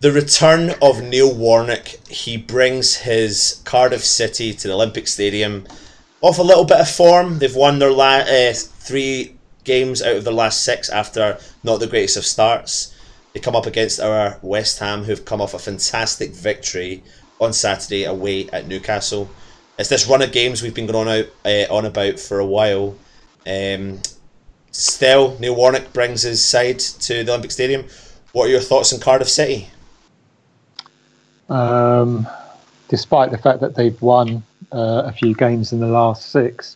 The return of Neil Warnock. He brings his Cardiff City to the Olympic Stadium off a little bit of form. They've won their 3 games out of their last 6 after not the greatest of starts. They come up against our West Ham, who've come off a fantastic victory on Saturday away at Newcastle. It's this run of games we've been going on about for a while. Still, Neil Warnock brings his side to the Olympic Stadium. What are your thoughts on Cardiff City? Despite the fact that they've won a few games in the last 6,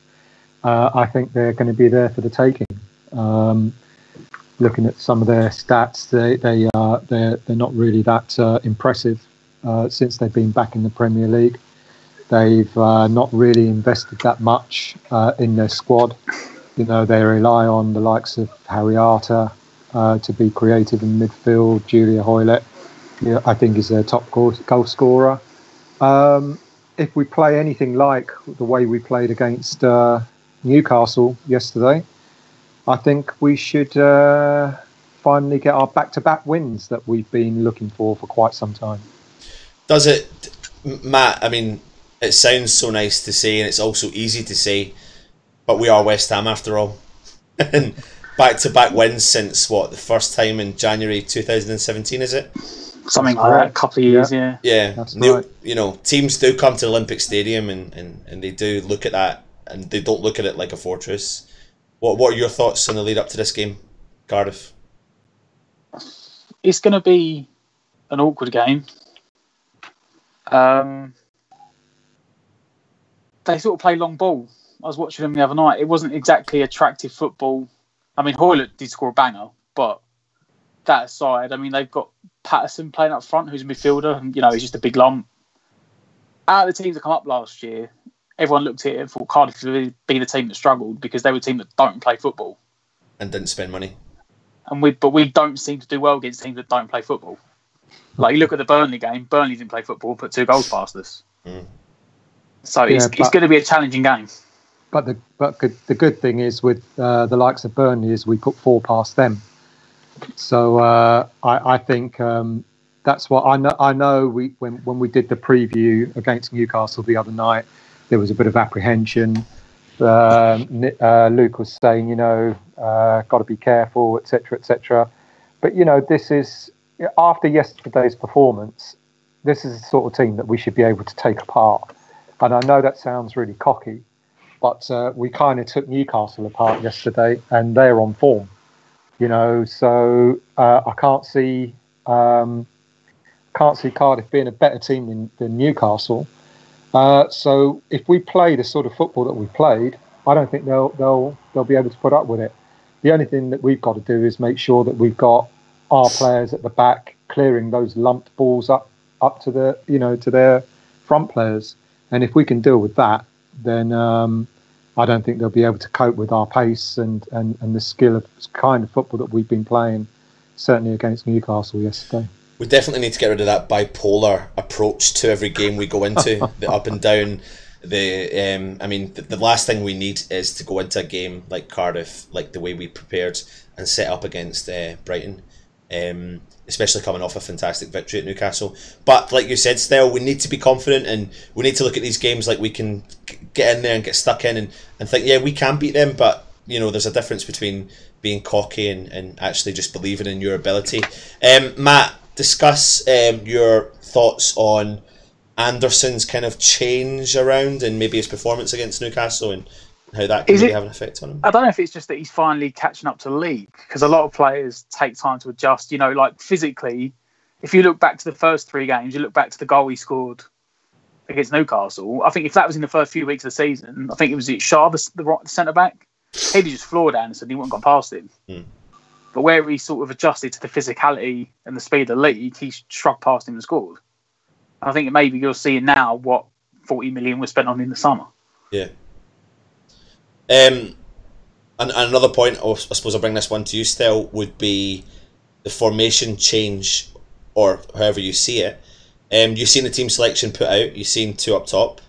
I think they're going to be there for the taking. Looking at some of their stats, they're not really that impressive since they've been back in the Premier League. They've not really invested that much in their squad. You know, they rely on the likes of Harry Arter to be creative in midfield. Julia Hoylett, I think, is their top goal scorer. If we play anything like the way we played against Newcastle yesterday, I think we should finally get our back-to-back wins that we've been looking for quite some time. Does it, Matt? I mean, it sounds so nice to say, and it's also easy to say, but we are West Ham after all. And back-to-back wins since, what, the first time in January 2017, is it? Something like that, a couple of years, yeah. Yeah, that's right. You know, teams do come to the Olympic Stadium and they do look at that, and they don't look at it like a fortress. What are your thoughts on the lead up to this game, Cardiff? It's going to be an awkward game. They sort of play long ball. I was watching them the other night. It wasn't exactly attractive football. I mean, Hoylett did score a banger, but that aside, I mean, they've got Patterson playing up front, who's a midfielder, and, you know, he's just a big lump. Out of the teams that come up last year, everyone looked at it and thought Cardiff would be the team that struggled because they were a team that don't play football. And didn't spend money. But we don't seem to do well against teams that don't play football. Like, you look at the Burnley game, Burnley didn't play football, put 2 goals past us. So it's going to be a challenging game. But the good thing is with the likes of Burnley is we put 4 past them. So I think that's what I know. When we did the preview against Newcastle the other night, there was a bit of apprehension. Luke was saying, got to be careful, etc., etc. But this is, after yesterday's performance, this is the sort of team that we should be able to take apart. And I know that sounds really cocky, but we kind of took Newcastle apart yesterday, and they're on form. So I can't see Cardiff being a better team than Newcastle. So if we play the sort of football that we played, I don't think they'll be able to put up with it. The only thing that we've got to do is make sure that we've got our players at the back clearing those lumped balls up to to their front players. And if we can deal with that, then I don't think they'll be able to cope with our pace and the skill of kind of football that we've been playing, certainly against Newcastle yesterday. We definitely need to get rid of that bipolar approach to every game we go into, the up and down. The last thing we need is to go into a game like Cardiff, like the way we prepared and set up against Brighton, especially coming off a fantastic victory at Newcastle. But like you said, Stell, we need to be confident, and we need to look at these games like we can get in there and get stuck in and think, yeah, we can beat them, but there's a difference between being cocky and actually just believing in your ability. Matt, discuss your thoughts on Anderson's kind of change around and maybe his performance against Newcastle and how that can maybe have an effect on him. I don't know if it's just that he's finally catching up to the league, because a lot of players take time to adjust. Like physically, if you look back to the first 3 games, you look back to the goal he scored against Newcastle. I think if that was in the first few weeks of the season, I think it was Shaw, the centre back. He'd just floored Anderson. He wouldn't have gone past him. But where he sort of adjusted to the physicality and the speed of the league, he shrugged past him and scored. I think maybe you're seeing now what 40 million was spent on in the summer. Yeah. And another point, I suppose I'll bring this one to you, Stel, would be the formation change, or however you see it. You've seen the team selection put out. You've seen 2 up top.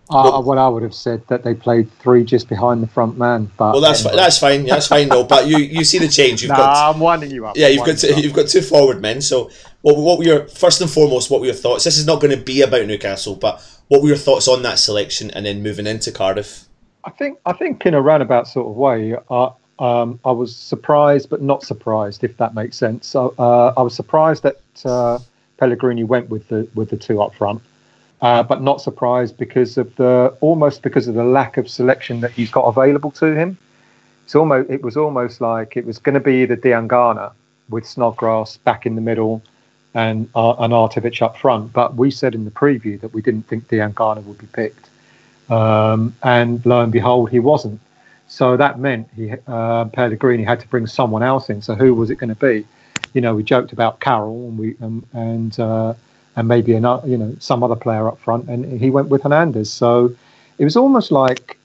What I would have said that they played three just behind the front man. But well, that's fine. That's fine. No, but you see the change. I'm winding you up. Yeah, you've got two forward men. So what were your first and foremost? What were your thoughts? This is not going to be about Newcastle, but what were your thoughts on that selection and then moving into Cardiff? I think in a roundabout sort of way, I was surprised but not surprised, if that makes sense. So I was surprised that Pellegrini went with the two up front, but not surprised because of the lack of selection that he's got available to him. It was almost like it was going to be the Diangana with Snodgrass back in the middle and Arnautovic up front. But we said in the preview that we didn't think Diangana would be picked. And lo and behold, he wasn't. So that meant Pellegrini had to bring someone else in. So who was it going to be? We joked about Carroll and maybe some other player up front, and he went with Hernandez. So it was almost like,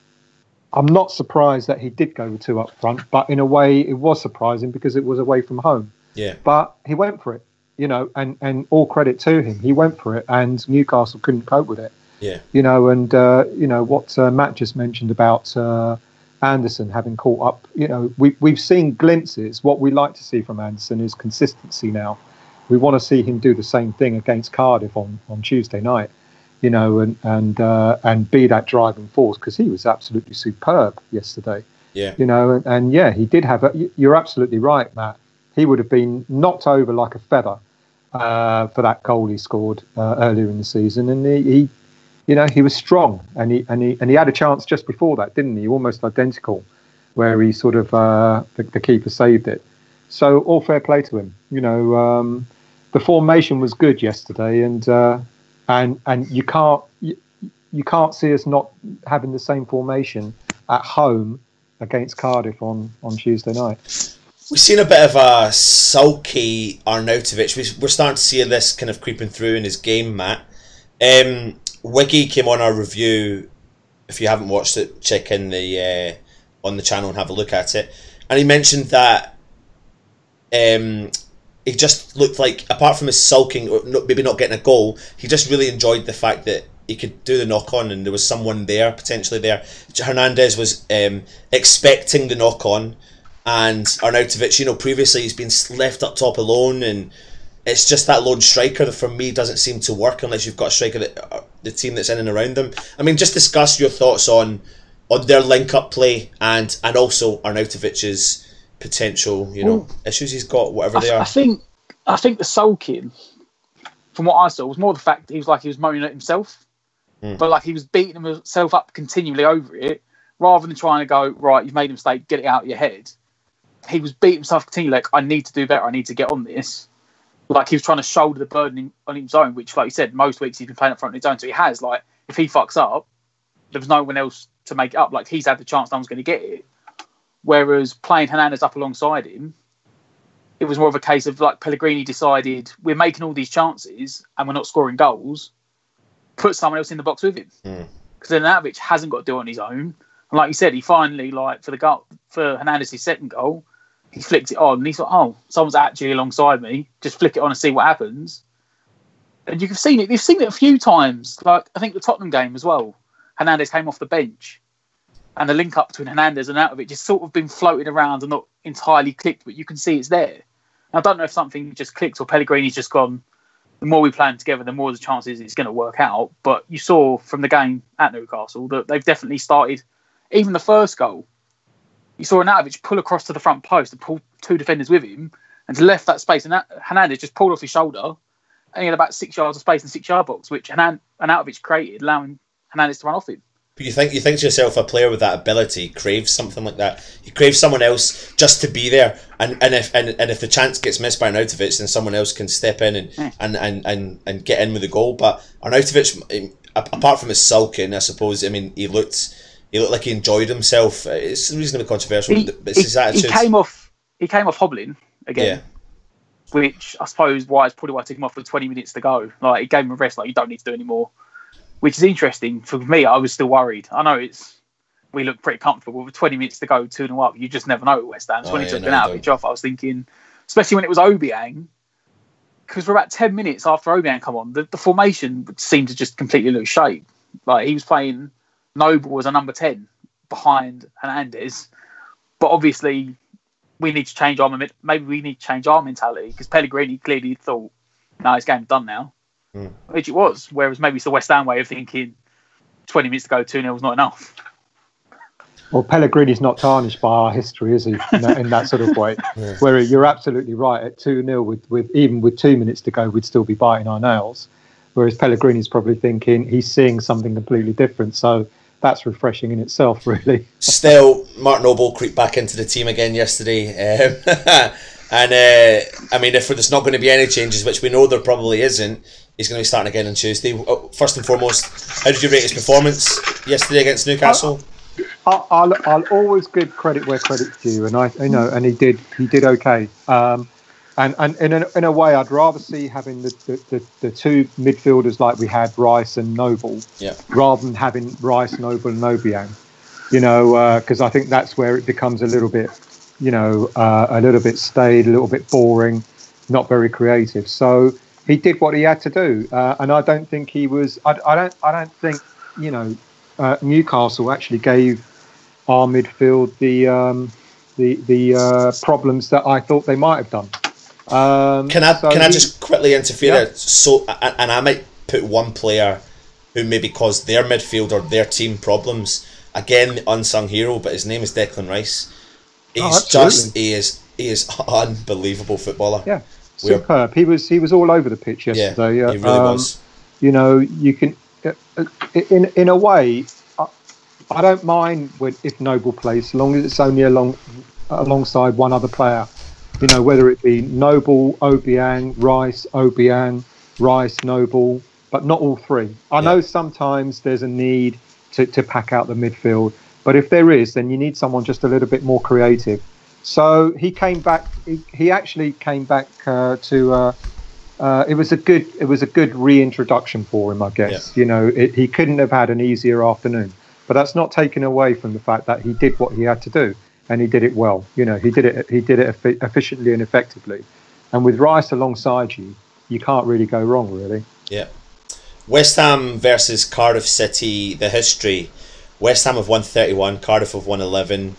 I'm not surprised that he did go with two up front, but in a way it was surprising because it was away from home. Yeah. But he went for it, and all credit to him. He went for it, and Newcastle couldn't cope with it. Yeah. What Matt just mentioned about Anderson having caught up. We've seen glimpses. What we like to see from Anderson is consistency now. We want to see him do the same thing against Cardiff on Tuesday night, and be that driving force, because he was absolutely superb yesterday. Yeah. And he did have you're absolutely right, Matt. He would have been knocked over like a feather for that goal he scored earlier in the season, and he was strong, and he had a chance just before that, didn't he? Almost identical, where he sort of the keeper saved it. So all fair play to him. The formation was good yesterday, and you can't see us not having the same formation at home against Cardiff on Tuesday night. We've seen a bit of a sulky Arnautovic. We're starting to see this kind of creeping through in his game, Matt. Wiggy came on our review. If you haven't watched it, check in on the channel and have a look at it. And he mentioned that he just looked like, apart from his sulking, or maybe not getting a goal, he just really enjoyed the fact that he could do the knock-on and there was someone there, potentially there. Hernandez was expecting the knock-on, and Arnautovic, previously he's been left up top alone, and it's just that lone striker that for me doesn't seem to work unless you've got a striker that the team that's in and around them. I mean, just discuss your thoughts on their link-up play and also Arnautovic's potential, issues he's got, whatever they are. I think the sulking, from what I saw, was more the fact that he was moaning at himself, but like he was beating himself up continually over it, rather than trying to go, right, you've made a mistake, get it out of your head. He was beating himself continually, like, I need to do better, I need to get on this. Like he was trying to shoulder the burden on his own, which, like you said, most weeks he's been playing up front on his own. So he has, like, if he fucks up, there was no one else to make it up. Like he's had the chance, no one's going to get it. Whereas playing Hernandez up alongside him, it was more of a case of like Pellegrini decided we're making all these chances and we're not scoring goals. Put someone else in the box with him, because Hernandez hasn't got to do it on his own. And like you said, he finally, like for Hernandez's second goal, he flicked it on and he thought, oh, someone's actually alongside me. Just flick it on and see what happens. And you've seen it. You've seen it a few times. Like I think the Tottenham game as well. Hernandez came off the bench, and the link up between Hernandez and Arnautovic just sort of been floated around and not entirely clicked, but you can see it's there. And I don't know if something just clicked or Pellegrini's just gone, the more we plan together, the more the chances it's going to work out. But you saw from the game at Newcastle that they've definitely started, even the first goal, you saw Arnautovic pull across to the front post and pull two defenders with him and left that space. And Hernandez just pulled off his shoulder and he had about 6 yards of space in the 6 yard box, which Arnautovic created, allowing Hernandez to run off him. But you think to yourself, a player with that ability craves something like that. He craves someone else just to be there, and if the chance gets missed by Arnautovic, then someone else can step in and get in with the goal. But Arnautovic, apart from his sulking, I suppose, I mean, he looked like he enjoyed himself. It's reasonably controversial, but it's his attitude. He came off hobbling again, which I suppose probably why I took him off with 20 minutes to go. Like, he gave him a rest, like, you don't need to do any more. Which is interesting. For me, I was still worried. I know we look pretty comfortable with 20 minutes to go, 2-0 up. You just never know at West Ham. So when he took an Arnautovic off, I was thinking, especially when it was Obiang, because we're about 10 minutes after Obiang come on, the formation seemed to just completely lose shape. Like he was playing Noble was a number 10 behind Hernandez. But obviously, we need to change maybe we need to change our mentality, because Pellegrini clearly thought, no, this game's done now. Which it was. Whereas maybe it's the West Ham way of thinking 20 minutes to go, 2-0 is not enough. Well, Pellegrini's not tarnished by our history, is he? In that sort of way. Yeah. Where you're absolutely right. At 2-0, with even with 2 minutes to go, we'd still be biting our nails. Whereas Pellegrini's probably thinking he's seeing something completely different. So that's refreshing in itself, really. Still, Mark Noble creeped back into the team again yesterday. And, I mean, if there's not going to be any changes, which we know there probably isn't, he's going to be starting again on Tuesday. First and foremost, how did you rate his performance yesterday against Newcastle? I'll always give credit where credit's due, and and he did okay. And in a way, I'd rather see having the two midfielders like we had, Rice and Noble, rather than having Rice, Noble, and Obiang. Because I think that's where it becomes a little bit, a little bit staid, a little bit boring, not very creative. So he did what he had to do, and I don't think he was. I don't think Newcastle actually gave our midfield the problems that I thought they might have done. Can I just quickly interfere there? So, and I might put one player who maybe caused their midfield or their team problems. Again, the unsung hero, but his name is Declan Rice. He is unbelievable footballer. Yeah, superb. He was all over the pitch yesterday. Yeah, he really was. You can, in a way, I don't mind if Noble plays, as long as it's only alongside one other player. Whether it be Noble, Obiang, Rice, Noble, but not all three. I know sometimes there's a need to pack out the midfield, but if there is, then you need someone just a little bit more creative. So he came back. He actually came back to. It was a good reintroduction for him, I guess. Yeah. He couldn't have had an easier afternoon, but that's not taken away from the fact that he did what he had to do. And he did it well. He did it efficiently and effectively. And with Rice alongside you, you can't really go wrong, really. Yeah. West Ham versus Cardiff City, the history. West Ham have won 31, Cardiff have won 11,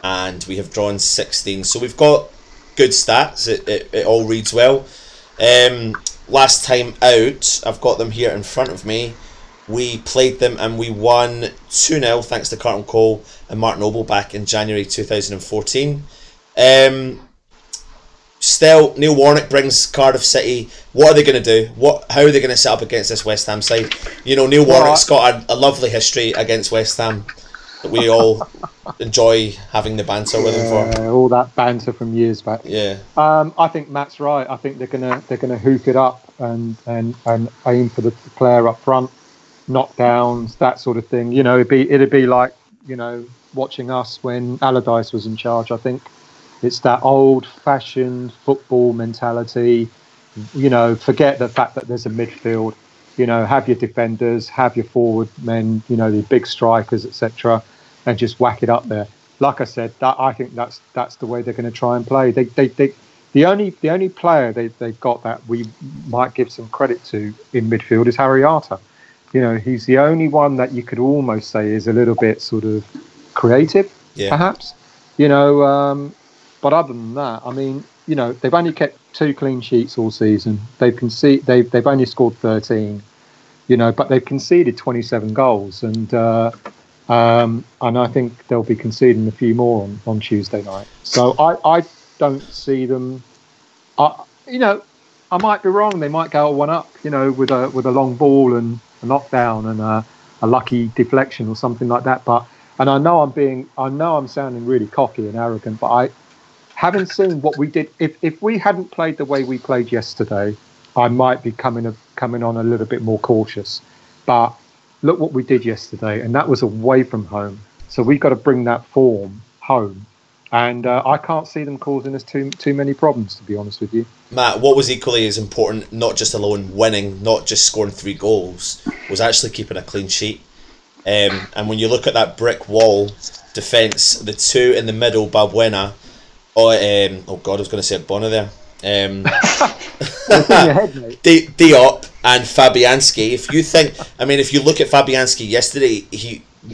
and we have drawn 16. So we've got good stats. It all reads well. Last time out, I've got them here in front of me. We played them and we won 2-0 thanks to Carlton Cole and Mark Noble back in January 2014. Still, Neil Warnock brings Cardiff City. What are they going to do? How are they going to set up against this West Ham side? Neil Warnock's got a lovely history against West Ham that we all enjoy having the banter with him for. All that banter from years back. Yeah. I think Matt's right. I think they're gonna hook it up and aim for the player up front. Knockdowns, that sort of thing. It'd be like watching us when Allardyce was in charge. I think it's that old-fashioned football mentality. Forget the fact that there's a midfield. Have your defenders, have your forward men. The big strikers, etc., and just whack it up there. Like I said, I think that's the way they're going to try and play. The only player they've got that we might give some credit to in midfield is Harry Arter. He's the only one that you could almost say is a little bit sort of creative, perhaps. But other than that, I mean, they've only kept 2 clean sheets all season. They've only scored 13, but they've conceded 27 goals, and I think they'll be conceding a few more on Tuesday night. So I don't see them. I might be wrong. They might go 1-up, with a long ball and a knockdown and a lucky deflection or something like that. And I know I'm sounding really cocky and arrogant, but I haven't seen what we did. If we hadn't played the way we played yesterday, I might be coming on a little bit more cautious. But look what we did yesterday, and that was away from home. So we've got to bring that form home. And I can't see them causing us too many problems, to be honest with you. Matt, what was equally as important, not just alone winning, not just scoring 3 goals, was actually keeping a clean sheet. And when you look at that brick wall defence, the 2 in the middle, Balbuena, oh God, I was going to say Bonner there. Diop and Fabianski. If you look at Fabianski yesterday,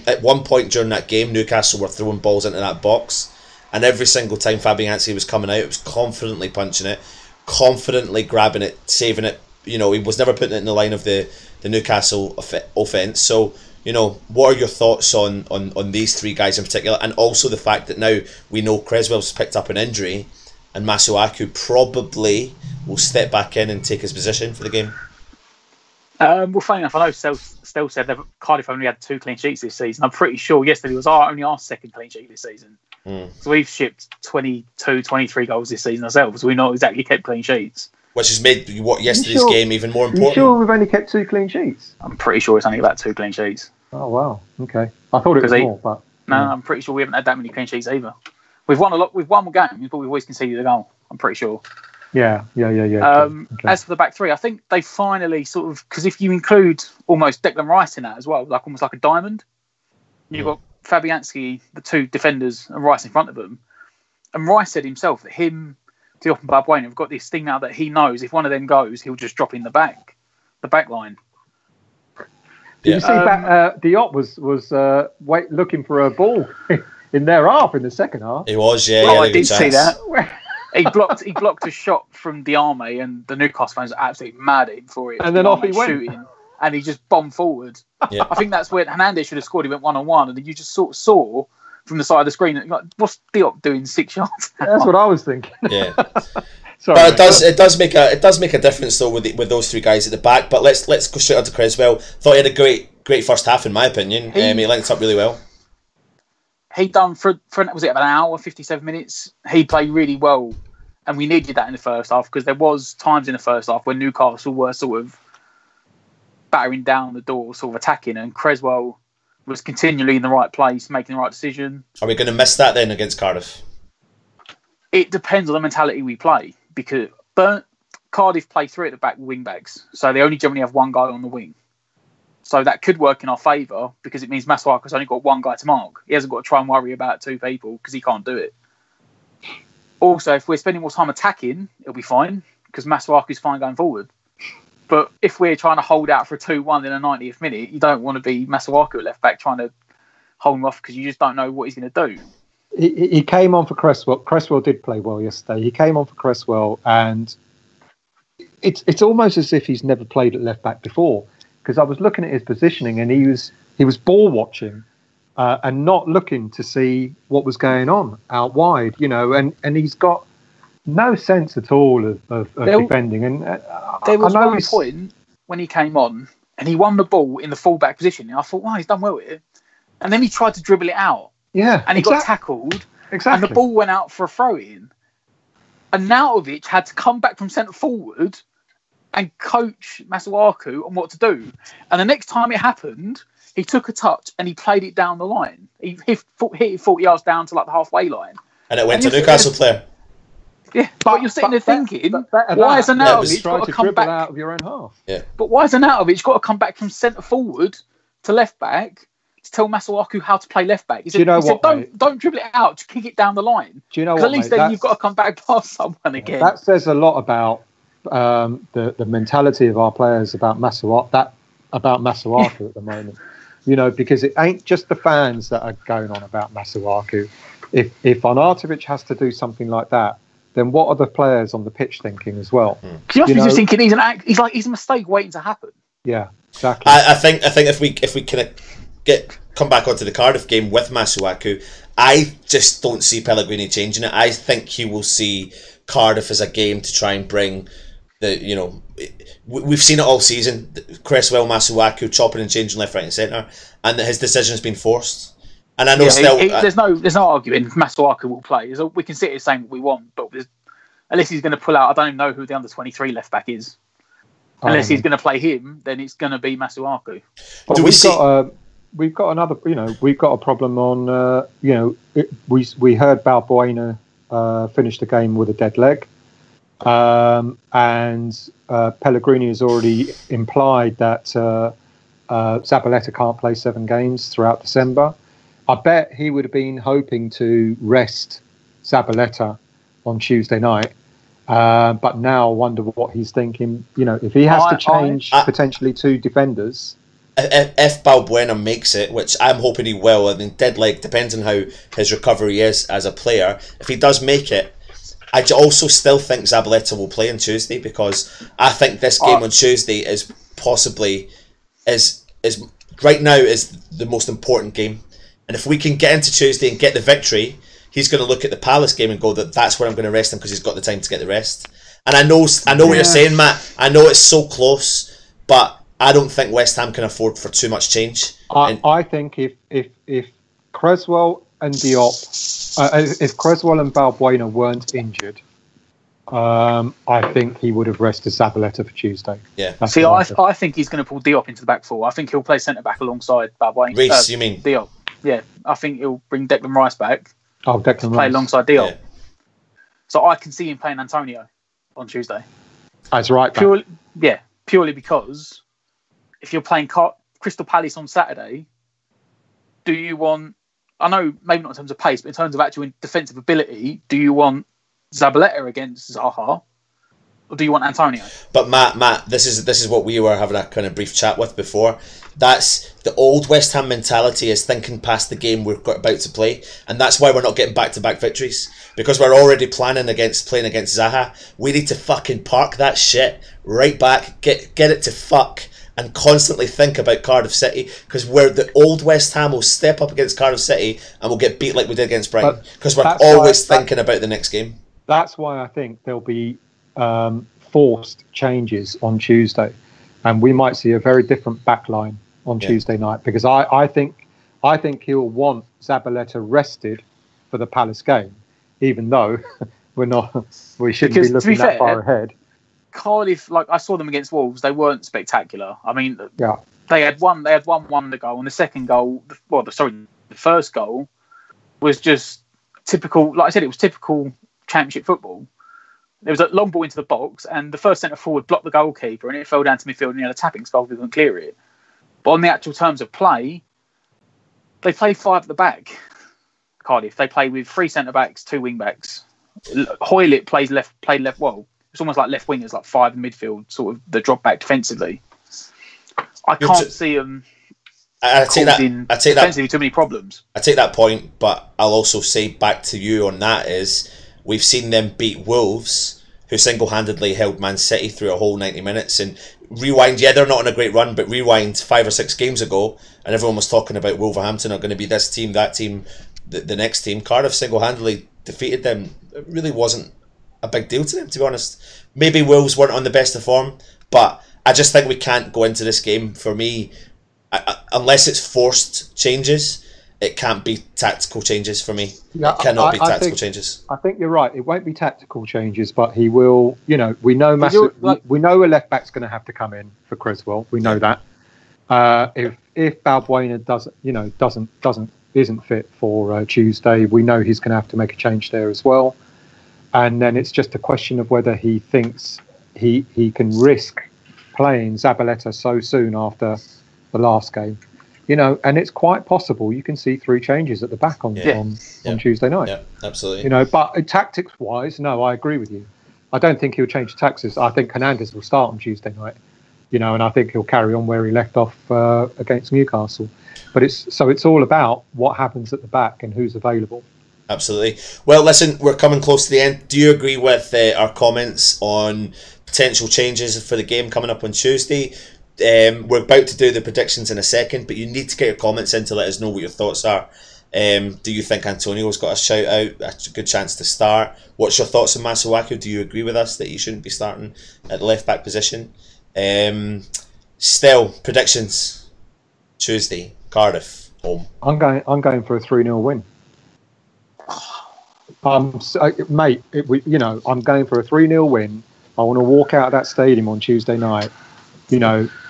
at one point during that game, Newcastle were throwing balls into that box, and every single time Fabianski was coming out, it was confidently punching it, confidently grabbing it, saving it. He was never putting it in the line of the Newcastle offence. So, what are your thoughts on these three guys in particular, and also the fact that now we know Creswell's picked up an injury, and Masuaku probably will step back in and take his position for the game? Well, funny enough, I know Stel said that Cardiff only had 2 clean sheets this season. I'm pretty sure yesterday was only our second clean sheet this season. So we've shipped 22, 23 goals this season ourselves. We've not exactly kept clean sheets. Which has made yesterday's game even more important. Are you sure we've only kept 2 clean sheets? I'm pretty sure it's only about 2 clean sheets. Oh, wow. Okay. I thought it was more, but... No, I'm pretty sure we haven't had that many clean sheets either. We've won more games, but we've always conceded a goal. I'm pretty sure. Yeah. Okay. As for the back three, I think they finally sort of... Because if you include almost Declan Rice in that as well, almost like a diamond, you've got Fabianski, the 2 defenders, and Rice in front of them. And Rice said himself that him, Diop and Balbuena have got this thing now that he knows if one of them goes, he'll just drop in the back line. Did you see Diop was looking for a ball in their half in the second half? He was, I did see that. He blocked a shot from Diarme, and the Newcastle fans are absolutely mad at him for it. And then off he went. Shooting, and he just bombed forward. Yeah. I think that's where Hernandez should have scored. He went 1-on-1, and you just sort of saw from the side of the screen, like, what's Diop doing 6 yards? That's what I was thinking. Yeah. Sorry, but it does make a difference though with those 3 guys at the back. But let's go straight on to Creswell. Thought he had a great first half in my opinion. He linked up really well. He done for was it about an hour, 57 minutes? He played really well, and we needed that in the first half because there was times in the first half when Newcastle were sort of battering down the door, sort of attacking, and Creswell was continually in the right place, making the right decision. Are we going to miss that then against Cardiff? It depends on the mentality we play, because Cardiff play 3 at the back wing backs, so they only generally have 1 guy on the wing. So that could work in our favour because it means Masuaku's only got 1 guy to mark. He hasn't got to try and worry about 2 people because he can't do it. Also, if we're spending more time attacking, it'll be fine because Masuaku's fine going forward. But if we're trying to hold out for a 2-1 in the 90th minute, you don't want to be Masuaku at left back trying to hold him off because you just don't know what he's going to do. He came on for Cresswell. Cresswell did play well yesterday. He came on for Cresswell, and it's almost as if he's never played at left back before. Because I was looking at his positioning, and he was ball watching and not looking to see what was going on out wide, and he's got no sense at all of defending. And there was one point when he came on and he won the ball in the full-back position, and I thought, wow, he's done well with it. And then he tried to dribble it out. Yeah, and he got tackled. Exactly. And the ball went out for a throw-in. And Nautovic had to come back from centre forward and coach Masuaku on what to do. And the next time it happened, he took a touch and he played it down the line. He hit it 40 yards down to like the halfway line. And it went to Newcastle player. Yeah, but you're sitting there thinking, why has Nautovic got to come back out of your own half? Yeah. But why has Nautovic got to come back from centre forward to left back to tell Masuaku how to play left back? He said, don't dribble it out, just kick it down the line. Do you know what, at least then you've got to come back past someone again. That says a lot about the mentality of our players about Masuaku at the moment. Because it ain't just the fans that are going on about Masuaku. If Arnautovic has to do something like that, then what are the players on the pitch thinking as well? Because you must be just thinking he's a mistake waiting to happen. Yeah, exactly. I think if we can come back onto the Cardiff game with Masuaku, I just don't see Pellegrini changing it. I think he will see Cardiff as a game to try and bring we've seen it all season. Cresswell, Masuaku chopping and changing left, right, and centre, and his decision has been forced. And I know there's no arguing. Masuaku will play. We can sit here saying what we want, but unless he's going to pull out, I don't even know who the under 23 left back is. Unless he's going to play him, then it's going to be Masuaku. Well, we've got another. We've got a problem on. We heard Balbuena finish the game with a dead leg, and Pellegrini has already implied that Zabaleta can't play 7 games throughout December. I bet he would have been hoping to rest Zabaleta on Tuesday night, but now I wonder what he's thinking. If he has to change potentially 2 defenders, if Balbuena makes it, which I'm hoping he will, I mean, depends on how his recovery is as a player. If he does make it, I also still think Zabaleta will play on Tuesday, because I think this game on Tuesday is possibly is right now is the most important game. And if we can get into Tuesday and get the victory, he's going to look at the Palace game and go, that's where I'm going to rest him, because he's got the time to get the rest. And I know what you're saying, Matt. I know it's so close, but I don't think West Ham can afford for too much change. I think if Creswell and Diop, if Creswell and Balbuena weren't injured, I think he would have rested Zabaleta for Tuesday. Yeah. See, I think he's going to pull Diop into the back four. I think he'll play centre back alongside Balbuena. Reece, you mean? Diop. Yeah, I think he'll bring Declan Rice back. Oh, Declan to Rice. play alongside Diop. Yeah. So I can see him playing Antonio on Tuesday. That's right. Purely because if you're playing Crystal Palace on Saturday, do you want? I know maybe not in terms of pace, but in terms of actual defensive ability, do you want Zabaleta against Zaha, or do you want Antonio? But Matt, this is what we were having a kind of brief chat with before. That's the old West Ham mentality, is thinking past the game we're about to play, and that's why we're not getting back-to-back victories, because we're already playing against Zaha. We need to fucking park that shit right back, get it to fuck, and constantly think about Cardiff City, because we're the old West Ham will step up against Cardiff City and we'll get beat like we did against Brighton, because we're always thinking about the next game. That's why I think there'll be forced changes on Tuesday, and we might see a very different backline on Tuesday night, because I think he'll want Zabaleta rested for the Palace game, even though we shouldn't be looking that far ahead. Cardiff, like I saw them against Wolves, they weren't spectacular. I mean, they had one wonder goal, and the second goal, the first goal was just typical. Like I said, it was typical Championship football. There was a long ball into the box, and the first centre forward blocked the goalkeeper, and it fell down to midfield, and he had a tapping spell, he couldn't clear it. But on the actual terms of play, they play five at the back. Cardiff, they play with three centre backs, two wing backs. Hoylett played left. Well, it's almost like left wingers, like five in midfield, sort of the drop back defensively. I can't see them. I take defensively too many problems. I take that point, but I'll also say back to you on that is we've seen them beat Wolves, who single-handedly held Man City through a whole 90 minutes. And rewind, they're not on a great run, but rewind 5 or 6 games ago, and everyone was talking about Wolverhampton are going to be this team, that team, the next team. Cardiff single-handedly defeated them. It really wasn't a big deal to them, to be honest. Maybe Wolves weren't on the best of form, but I just think we can't go into this game, for me, unless it's forced changes. It can't be tactical changes for me. Yeah, it cannot be tactical changes. I think you're right. It won't be tactical changes, but he will. We know we know a left back's going to have to come in for Creswell. We know that. If Balbuena isn't fit for Tuesday, we know he's going to have to make a change there as well. And then it's just a question of whether he thinks he can risk playing Zabaleta so soon after the last game. And it's quite possible you can see 3 changes at the back on Tuesday night. Yeah, absolutely. But tactics-wise, no, I agree with you. I don't think he'll change the tactics. I think Hernandez will start on Tuesday night, and I think he'll carry on where he left off against Newcastle. But it's all about what happens at the back and who's available. Absolutely. Well, listen, we're coming close to the end. Do you agree with our comments on potential changes for the game coming up on Tuesday? We're about to do the predictions in a second, but you need to get your comments in to let us know what your thoughts are. Do you think Antonio's got a shout out, a good chance to start? What's your thoughts on Masuaku? Do you agree with us that he shouldn't be starting at the left back position? Still, predictions Tuesday, Cardiff home. I'm going for a 3-0 win. Mate, I'm going for a 3-0 win. I want to walk out of that stadium on Tuesday night,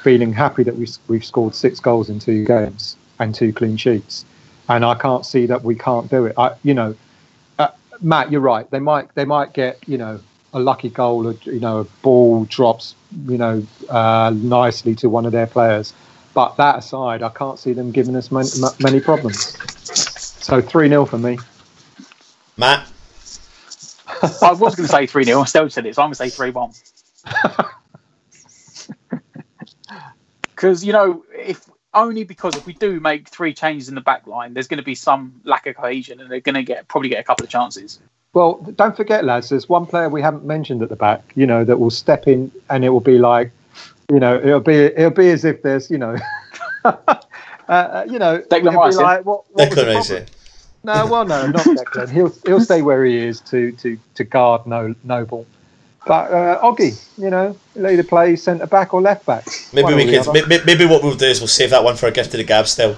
feeling happy that we've scored 6 goals in 2 games and 2 clean sheets, and I can't see that we can't do it. Matt, you're right. They might get a lucky goal, a ball drops nicely to one of their players, but that aside, I can't see them giving us many problems. So 3-0 for me. Matt? I was going to say 3-0. I still said it, so I'm going to say 3-1. Because, you know, if we do make 3 changes in the back line, there's going to be some lack of cohesion and they're going to probably get a couple of chances. Well, don't forget, lads, there's one player we haven't mentioned at the back, you know, that will step in and it will be like, you know, it'll be as if there's, you know, you know, Declan Rice, like, what Declan Rice. No, well, no, not Declan. He'll stay where he is to guard Noble. But Oggy, you know, he'll either play centre back or left back. Maybe maybe what we'll do is we'll save that one for a gift to the Gab still.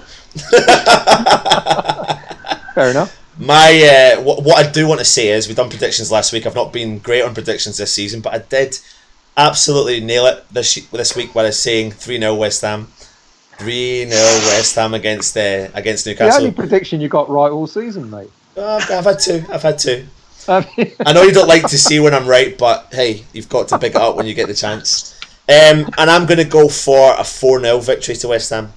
Fair enough. My what I do want to say is we've done predictions last week. I've not been great on predictions this season, but I did absolutely nail it this week when I was saying 3-0 West Ham. 3-0 West Ham against Newcastle. The only prediction you got right all season, mate. I've had two. I know you don't like to see when I'm right, but hey, you've got to pick it up when you get the chance. And I'm going to go for a 4-0 victory to West Ham.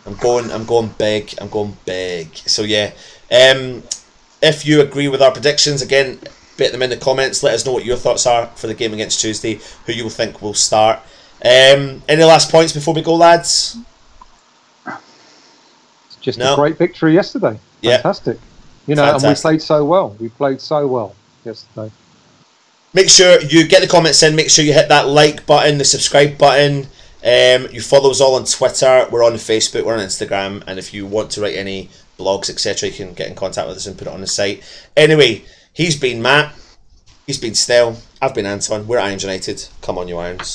I'm going big. So yeah, if you agree with our predictions, again, put them in the comments. Let us know what your thoughts are for the game against Tuesday. Who you think will start. Any last points before we go, lads? Just a great victory yesterday. Fantastic. You know, and we played so well. We played so well yesterday. Make sure you get the comments in. Make sure you hit that like button, the subscribe button. You follow us all on Twitter. We're on Facebook. We're on Instagram. And if you want to write any blogs, etc., you can get in contact with us and put it on the site. Anyway, he's been Matt. He's been Stell. I've been Anton. We're Irons United. Come on, you Irons.